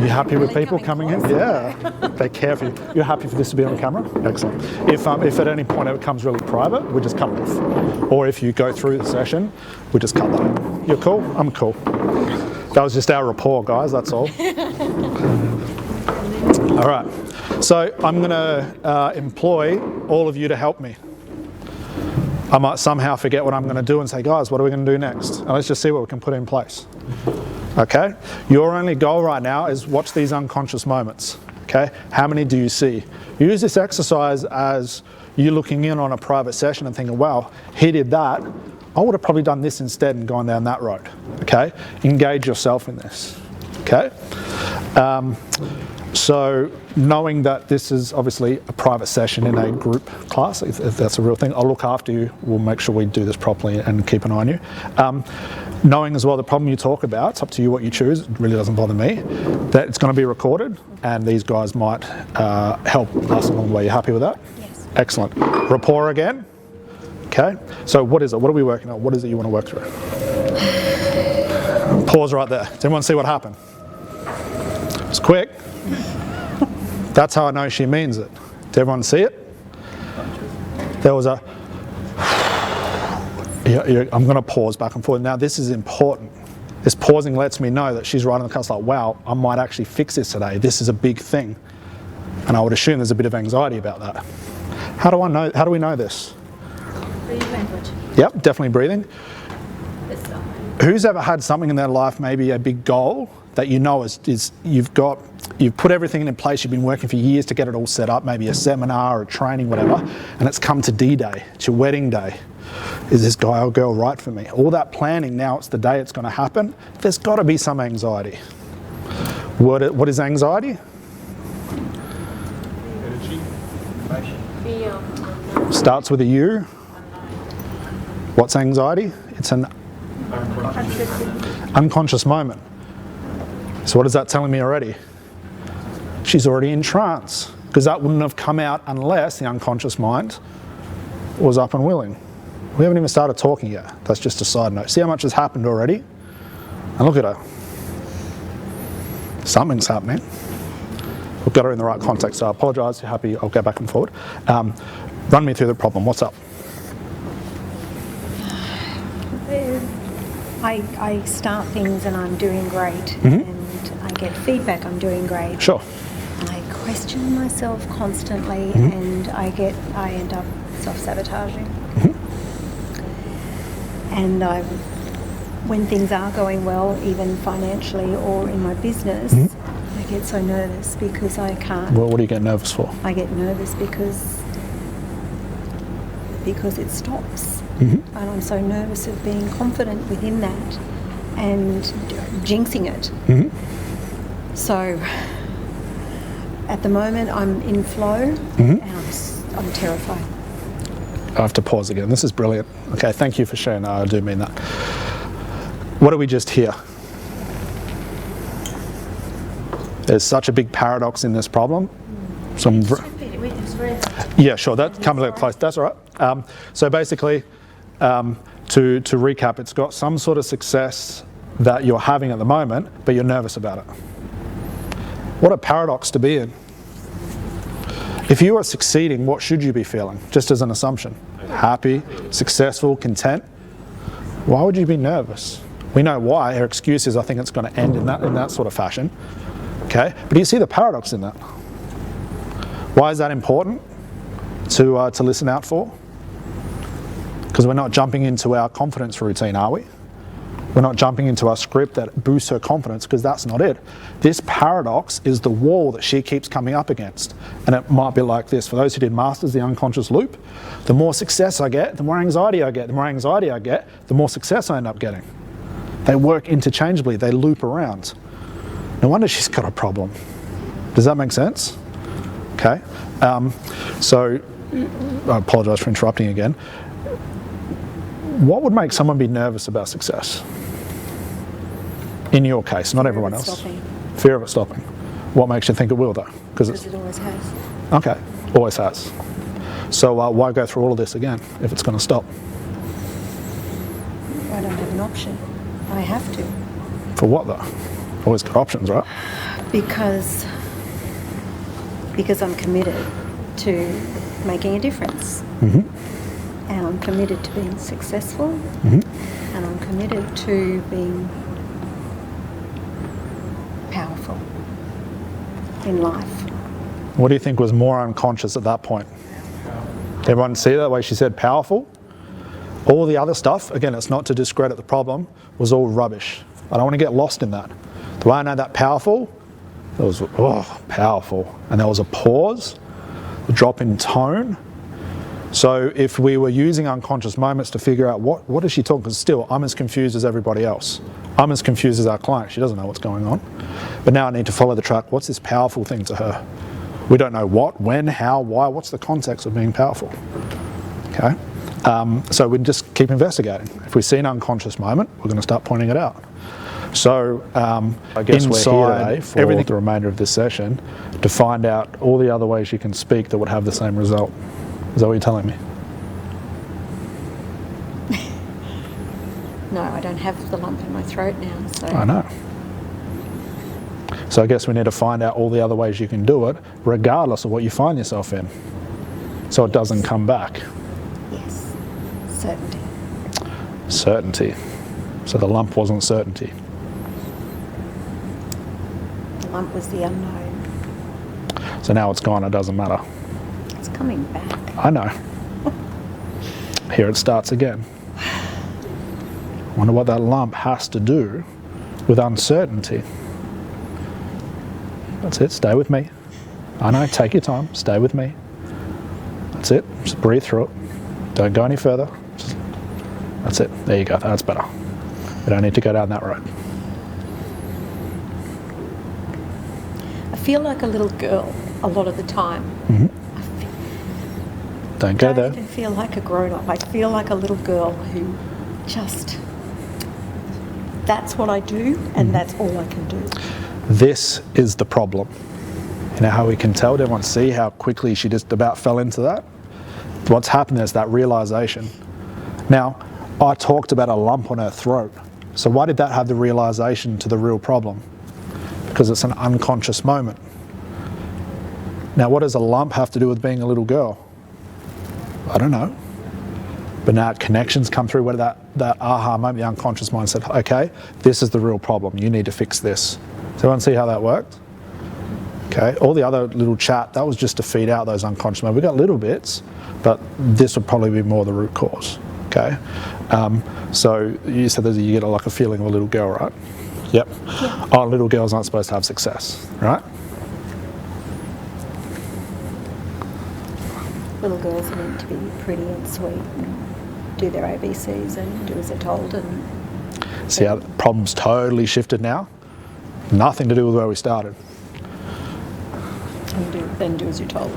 You happy with people coming in? Yeah, they care for you. You're happy for this to be on camera? Excellent. If at any point it becomes really private, we just cut it off. Or if you go through the session, we just cut that. You're cool? I'm cool. That was just our rapport, guys, that's all. All right, so I'm going to employ all of you to help me. I might somehow forget what I'm going to do and say, guys, what are we going to do next? And let's just see what we can put in place. Okay? Your only goal right now is watch these unconscious moments. Okay? How many do you see? Use this exercise as you looking in on a private session and thinking, wow, he did that. I would have probably done this instead and gone down that road. Okay? Engage yourself in this. Okay? So knowing that this is obviously a private session in a group class, if that's a real thing, I'll look after you. We'll make sure we do this properly and keep an eye on you. Knowing as well the problem you talk about, it's up to you what you choose, it really doesn't bother me, that it's going to be recorded and these guys might help us along the way. You happy with that? Yes. Excellent. Rapport again. Okay. So what is it? What are we working on? What is it you want to work through? Pause right there. Does anyone see what happened? It's quick. That's how I know she means it. Did everyone see it? There was a... I'm going to pause back and forth. Now this is important. This pausing lets me know that she's right on the cusp, like, wow, I might actually fix this today. This is a big thing. And I would assume there's a bit of anxiety about that. How do I know? How do we know this? Breathing language. Yep, definitely breathing. Who's ever had something in their life, maybe a big goal, that you know is you've put everything in place, you've been working for years to get it all set up, maybe a seminar or a training, whatever, and it's come to D-Day, it's your wedding day. Is this guy or girl right for me? All that planning, now it's the day it's going to happen. There's got to be some anxiety. What is anxiety? Energy, emotion. Starts with a U. What's anxiety? It's an unconscious moment. So what is that telling me already? She's already in trance, because that wouldn't have come out unless the unconscious mind was up and willing. We haven't even started talking yet. That's just a side note. See how much has happened already? And look at her. Something's happening. We've got her in the right context, so I apologise. You're happy? I'll go back and forward. Run me through the problem. What's up? I start things and I'm doing great, and I get feedback I'm doing great. Sure. I question myself constantly, and I end up self-sabotaging. And when things are going well, even financially or in my business, I get so nervous because I can't. Well, what do you get nervous for? I get nervous because it stops. And I'm so nervous of being confident within that and jinxing it. So at the moment I'm in flow, and I'm terrified. I have to pause again. This is brilliant. Okay, thank you for sharing that. I do mean that. What do we just hear? There's such a big paradox in this problem. Yeah, sure. That comes a little close. That's all right. So basically, to recap, it's got some sort of success that you're having at the moment, but you're nervous about it. What a paradox to be in. If you are succeeding, what should you be feeling? Just as an assumption. Happy, successful, content. Why would you be nervous? We know why. Her excuse is, I think it's going to end in that sort of fashion. Okay, but do you see the paradox in that? Why is that important to listen out for? Because we're not jumping into our confidence routine, are we? We're not jumping into our script that boosts her confidence, because that's not it. This paradox is the wall that she keeps coming up against. And it might be like this. For those who did masters, the unconscious loop, the more success I get, the more anxiety I get. The more anxiety I get, the more success I end up getting. They work interchangeably. They loop around. No wonder she's got a problem. Does that make sense? Okay. So I apologise for interrupting again. What would make someone be nervous about success? In your case, not everyone else. Stopping. Fear of it stopping. What makes you think it will, though? Because it always has. Okay, always has. So why go through all of this again if it's going to stop? I don't have an option. I have to. For what, though? Always got options, right? Because I'm committed to making a difference. And I'm committed to being successful. And I'm committed to being powerful in life. What do you think was more unconscious at that point? Everyone see that way she said powerful? All the other stuff, again, it's not to discredit the problem, was all rubbish. I don't want to get lost in that. The way I know that powerful, it was powerful. And there was a pause, a drop in tone. So if we were using unconscious moments to figure out what is she talking, because still I'm as confused as everybody else. I'm as confused as our client. She doesn't know what's going on. But now I need to follow the track. What's this powerful thing to her? We don't know what, when, how, why, what's the context of being powerful? Okay? So we just keep investigating. If we see an unconscious moment, we're going to start pointing it out. So I guess we're here today for the remainder of this session to find out all the other ways you can speak that would have the same result. Is that what you're telling me? No, I don't have the lump in my throat now. So. I know. So I guess we need to find out all the other ways you can do it, regardless of what you find yourself in, so it doesn't come back. Yes. Certainty. Certainty. So the lump wasn't certainty. The lump was the unknown. So now it's gone, it doesn't matter. It's coming back. I know. Here it starts again. Wonder what that lump has to do with uncertainty. That's it, stay with me. I know, take your time, stay with me. That's it, just breathe through it. Don't go any further. That's it, there you go, that's better. We don't need to go down that road. I feel like a little girl a lot of the time. Don't go there. I don't even feel like a grown-up. I feel like a little girl who just, that's what I do and that's all I can do. This is the problem. You know how we can tell? Did everyone see how quickly she just about fell into that? What's happened is that realization. Now, I talked about a lump on her throat. So why did that have the realization to the real problem? Because it's an unconscious moment. Now, what does a lump have to do with being a little girl? I don't know. But now connections come through where that aha moment, the unconscious mind said, okay, this is the real problem. You need to fix this. Does everyone see how that worked? Okay, all the other little chat, that was just to feed out those unconscious moments. We got little bits, but this would probably be more the root cause. Okay, so you said that you get like a feeling of a little girl, right? Yep. Yeah. Oh, little girls aren't supposed to have success, right? Little girls are meant to be pretty and sweet and do their ABCs and do as they're told. And see how the problem's totally shifted now? Nothing to do with where we started. Then do as you're told.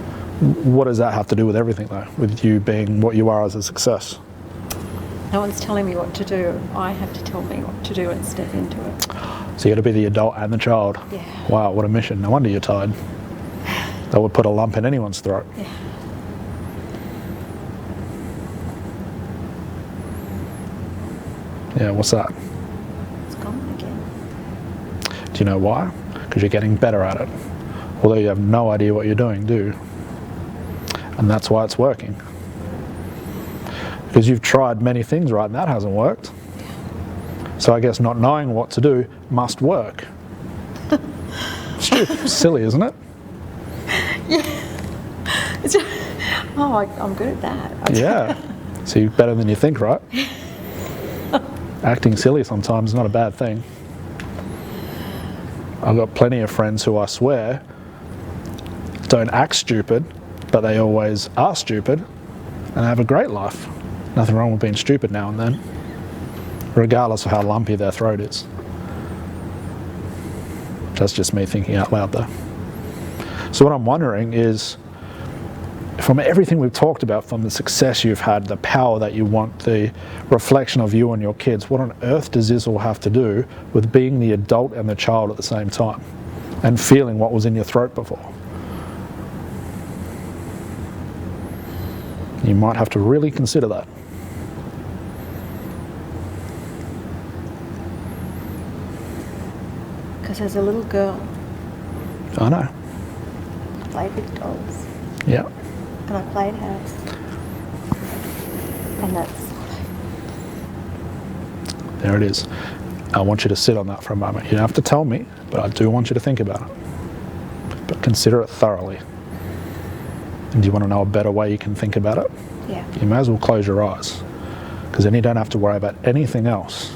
What does that have to do with everything though? With you being what you are as a success? No one's telling me what to do. I have to tell me what to do and step into it. So you got to be the adult and the child. Yeah. Wow, what a mission. No wonder you're tired. That would put a lump in anyone's throat. Yeah. Yeah, what's that? It's gone again. Do you know why? Because you're getting better at it. Although you have no idea what you're doing, do you? And that's why it's working. Because you've tried many things, right, and that hasn't worked. So I guess not knowing what to do must work. Stupid, silly, isn't it? Yeah. I'm good at that. Yeah. So you're better than you think, right? Acting silly sometimes is not a bad thing. I've got plenty of friends who I swear don't act stupid, but they always are stupid and have a great life. Nothing wrong with being stupid now and then, regardless of how lumpy their throat is. That's just me thinking out loud though. So what I'm wondering is, from everything we've talked about, from the success you've had, the power that you want, the reflection of you and your kids, what on earth does this all have to do with being the adult and the child at the same time and feeling what was in your throat before? You might have to really consider that. Because as a little girl, I know. I played with dolls Yeah. and I played house. And that's There it is. I want you to sit on that for a moment. You don't have to tell me, but I do want you to think about it. But consider it thoroughly. And do you want to know a better way you can think about it? yeah. You may as well close your eyes, because then you don't have to worry about anything else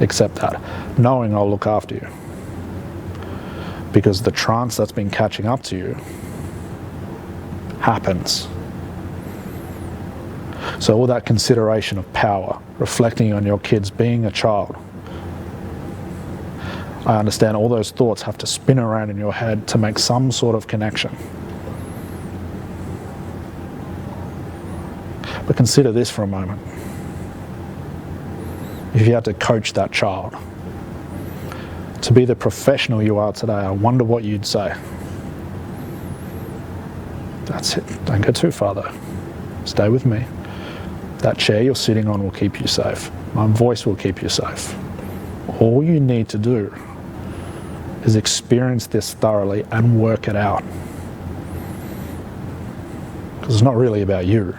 except that, knowing I'll look after you. Because the trance that's been catching up to you happens. So all that consideration of power, reflecting on your kids being a child, I understand all those thoughts have to spin around in your head to make some sort of connection. But consider this for a moment. If you had to coach that child to be the professional you are today, I wonder what you'd say. That's it. Don't go too far though. Stay with me. That chair you're sitting on will keep you safe. My voice will keep you safe. All you need to do is experience this thoroughly and work it out. Because it's not really about you.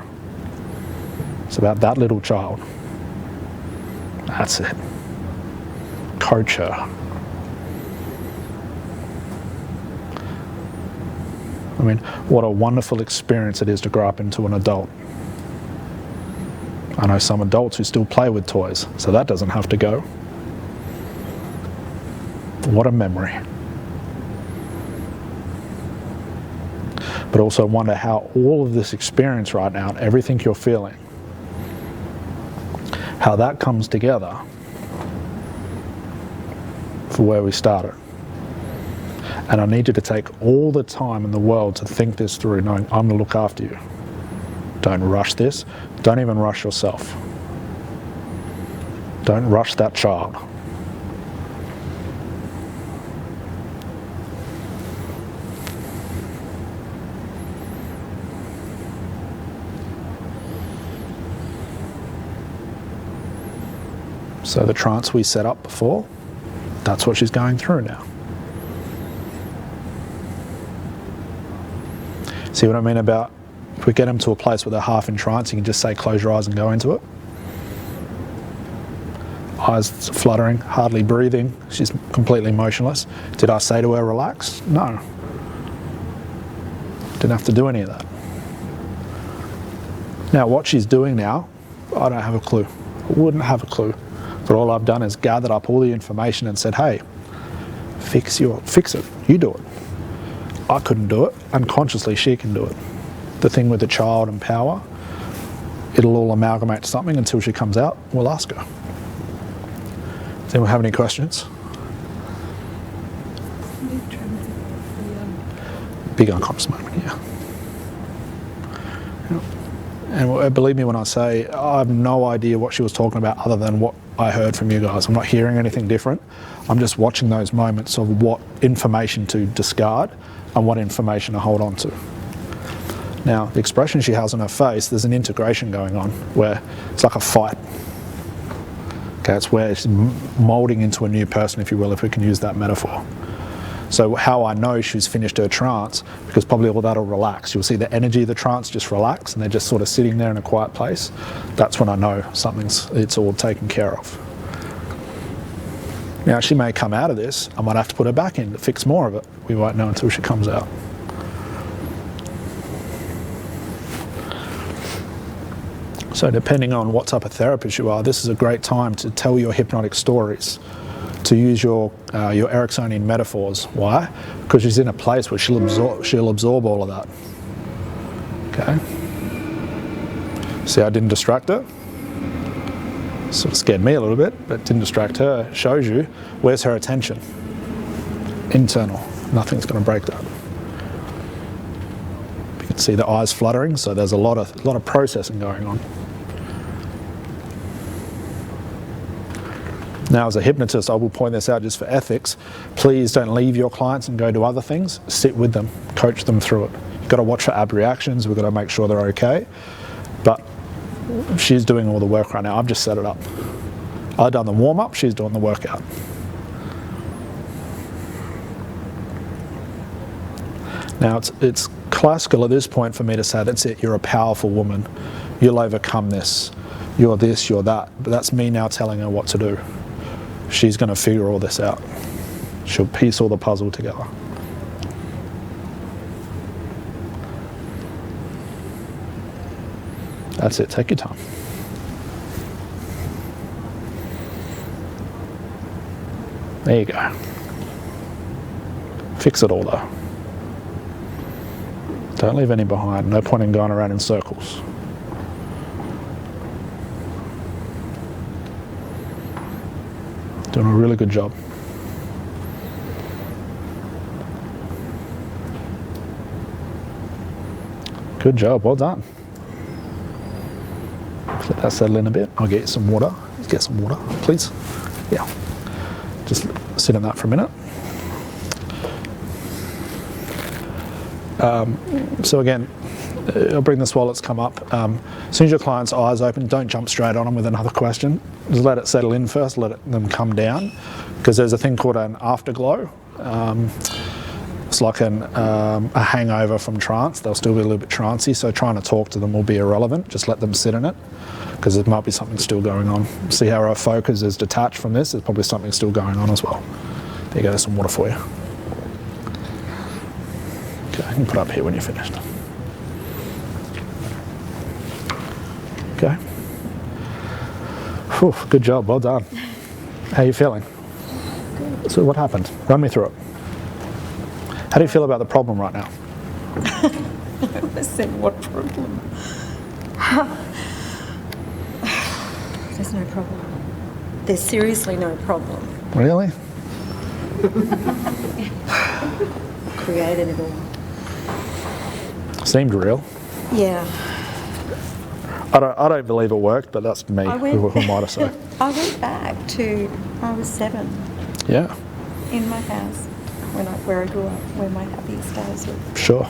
It's about that little child. That's it. Coach her. I mean, what a wonderful experience it is to grow up into an adult. I know some adults who still play with toys, so that doesn't have to go. What a memory. But also wonder how all of this experience right now, and everything you're feeling, how that comes together for where we started. And I need you to take all the time in the world to think this through, knowing I'm going to look after you. Don't rush this. Don't even rush yourself. Don't rush that child. So the trance we set up before, that's what she's going through now. See what I mean about if we get them to a place where they're half in trance, you can just say close your eyes and go into it. Eyes fluttering, hardly breathing, she's completely motionless. Did I say to her relax? No. Didn't have to do any of that. Now what she's doing now, I don't have a clue. I wouldn't have a clue. But all I've done is gathered up all the information and said, hey, fix it, you do it. I couldn't do it, unconsciously she can do it. The thing with the child and power, it'll all amalgamate to something until she comes out, we'll ask her. Does anyone have any questions? Big unconscious moment, yeah. And believe me when I say I have no idea what she was talking about other than what I heard from you guys. I'm not hearing anything different. I'm just watching those moments of what information to discard and what information to hold on to. Now, the expression she has on her face, there's an integration going on where it's like a fight. Okay, it's where she's moulding into a new person, if you will, if we can use that metaphor. So how I know she's finished her trance, because probably all that'll relax. You'll see the energy of the trance just relax and they're just sort of sitting there in a quiet place. That's when I know it's all taken care of. Now she may come out of this, I might have to put her back in to fix more of it. We won't know until she comes out. So depending on what type of therapist you are, this is a great time to tell your hypnotic stories, to use your Ericksonian metaphors. Why? Because she's in a place where she'll absorb all of that. Okay? See, I didn't distract her. Sort of scared me a little bit, but didn't distract her. Shows you where's her attention. Internal. Nothing's going to break that. You can see the eyes fluttering, so there's a lot of processing going on. Now, as a hypnotist, I will point this out just for ethics. Please don't leave your clients and go to other things. Sit with them, coach them through it. You've got to watch for ab reactions. We've got to make sure they're okay. But she's doing all the work right now. I've just set it up. I've done the warm-up. She's doing the workout. Now, it's classical at this point for me to say, that's it, you're a powerful woman. You'll overcome this. You're this, you're that. But that's me now telling her what to do. She's going to figure all this out. She'll piece all the puzzle together. That's it, take your time. There you go. Fix it all though. Don't leave any behind. No point in going around in circles. Doing a really good job. Good job, well done. Let that settle in a bit. I'll get you some water. Let's get some water, please. Yeah. Just sit in that for a minute. So again, I'll bring this while it's come up. As soon as your client's eyes open, don't jump straight on them with another question. Just let it settle in first, them come down, because there's a thing called an afterglow. It's like a hangover from trance. They'll still be a little bit trancey, so trying to talk to them will be irrelevant. Just let them sit in it, because there might be something still going on. See how our focus is detached from this? There's probably something still going on as well. There you go, there's some water for you. Okay, you can put it up here when you're finished. Okay. Whew, good job, well done. How are you feeling? Good. So what happened? Run me through it. How do you feel about the problem right now? I said, what problem? There's no problem. There's seriously no problem. Really? Created it all. Seemed real. Yeah. I don't believe it worked, but that's me. Who might have said? I went back to, I was 7. Yeah. In my house, where I grew up, where my happiest days were. Sure.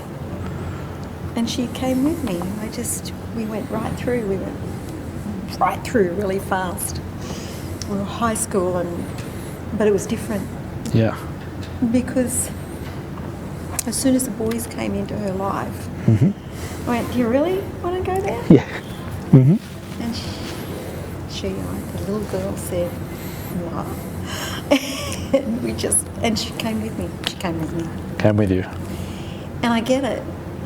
And she came with me. We went right through. We went right through really fast. We were high school, but it was different. Yeah. Because as soon as the boys came into her life, Mm-hmm. I went, do you really want to go there? Yeah. Mm-hmm. And the little girl said, no. And she came with me. She came with me. Came with you. And I get it.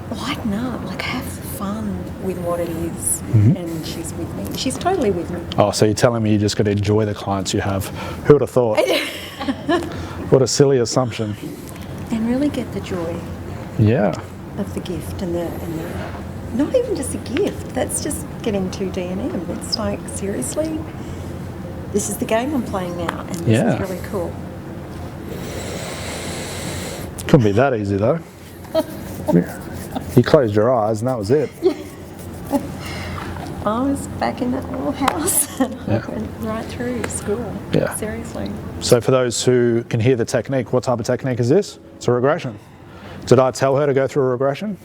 Lighten up, like have fun with what it is. Mm-hmm. And she's with me. She's totally with me. Oh, so you're telling me you just got to enjoy the clients you have. Who would have thought? What a silly assumption. And really get the joy. Yeah. Of the gift and the not even just a gift. That's just getting too D&M. It's like, seriously, this is the game I'm playing now, and this is really cool. Couldn't be that easy though. You closed your eyes and that was it. I was back in that little house and I went right through school. Yeah. Seriously. So for those who can hear the technique, what type of technique is this? It's a regression. Did I tell her to go through a regression?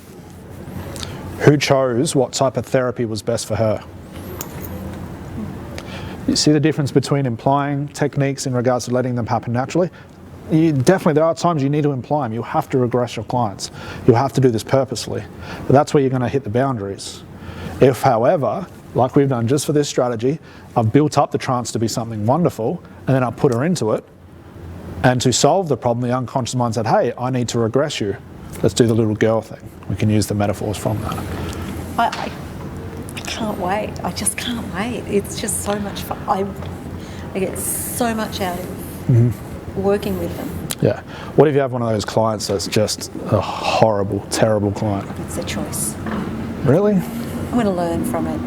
Who chose what type of therapy was best for her? You see the difference between implying techniques in regards to letting them happen naturally? There are times you need to imply them. You have to regress your clients. You have to do this purposely. But that's where you're going to hit the boundaries. If, however, like we've done just for this strategy, I've built up the trance to be something wonderful, and then I put her into it, and to solve the problem, the unconscious mind said, hey, I need to regress you. Let's do the little girl thing. We can use the metaphors from that. I can't wait. I just can't wait. It's just so much fun. I get so much out of working with them. Yeah. What if you have one of those clients that's just a horrible, terrible client? It's a choice. Really? I'm going to learn from it.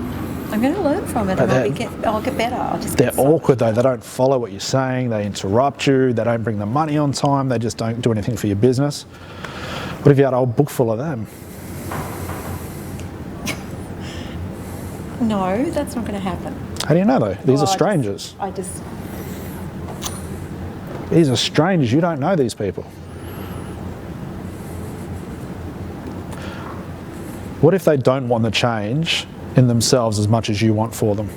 I'm going to learn from it, and I'll get better. They're awkward though. They don't follow what you're saying. They interrupt you. They don't bring the money on time. They just don't do anything for your business. What if you had a whole book full of them? No, that's not going to happen. How do you know though? These are strangers. These are strangers. You don't know these people. What if they don't want the change in themselves as much as you want for them?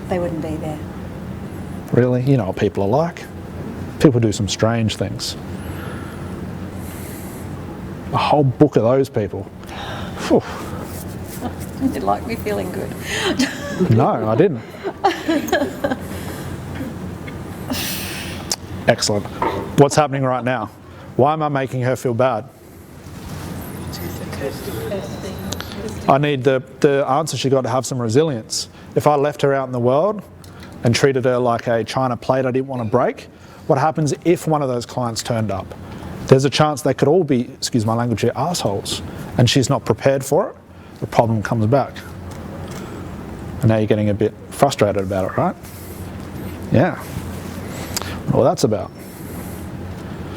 They wouldn't be there. Really? You know what people are like. People do some strange things. A whole book of those people. Phew. You like me feeling good? No, I didn't. Excellent. What's happening right now? Why am I making her feel bad? I need the answer she got to have some resilience. If I left her out in the world and treated her like a china plate I didn't want to break, what happens if one of those clients turned up? There's a chance they could all be, excuse my language here, assholes, and she's not prepared for it. The problem comes back. And now you're getting a bit frustrated about it, right? Yeah. Well, that's about.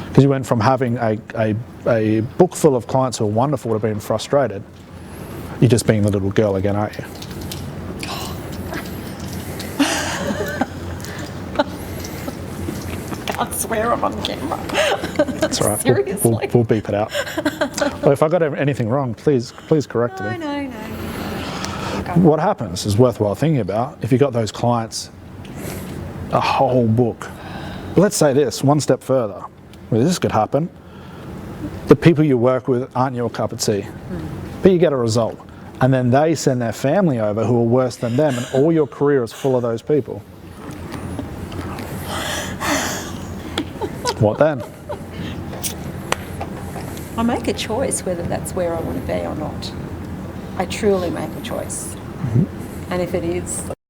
Because you went from having a book full of clients who are wonderful to being frustrated. You're just being the little girl again, aren't you? I swear I'm on camera. That's all right. Seriously. We'll beep it out. Well, if I got anything wrong, please correct me. No. What happens is worthwhile thinking about. If you got those clients, a whole book. Let's say this, one step further. Well, this could happen. The people you work with aren't your cup of tea, but you get a result. And then they send their family over who are worse than them, and all your career is full of those people. What then? I make a choice whether that's where I want to be or not. I truly make a choice. And if it is